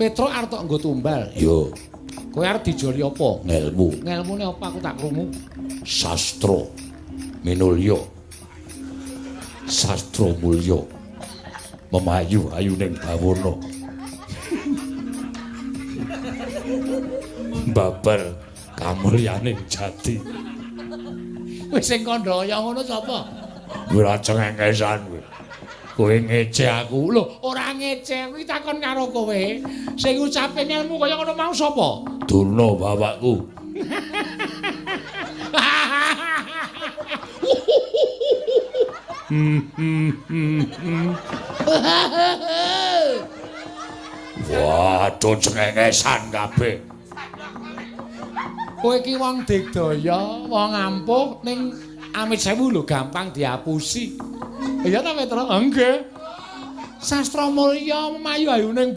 Petro arep tok nggo tumbal. Yo, Kowe arep dijoli apa? ngelmu, Ngelmune apa aku tak krungu? sastra, minulya, sastra mulya, memayu ayuning bawana. Babar kamulyaning jati. Wis sing kandhaya ngono sapa? Kowe aja ngengesan kowe. Kowe ngece aku. Lho, ora ngece, kuwi takon karo kowe. Sing ngucape ngelmu kaya ngono mau sapa? Durna bapakku. Waduh cengengesan kabeh. Kowe iki wong digdaya, wong ampuh ning amit sewu lho gampang diapusi. Ya ta Petro? Nggih. Sastra mulya mayu ayuning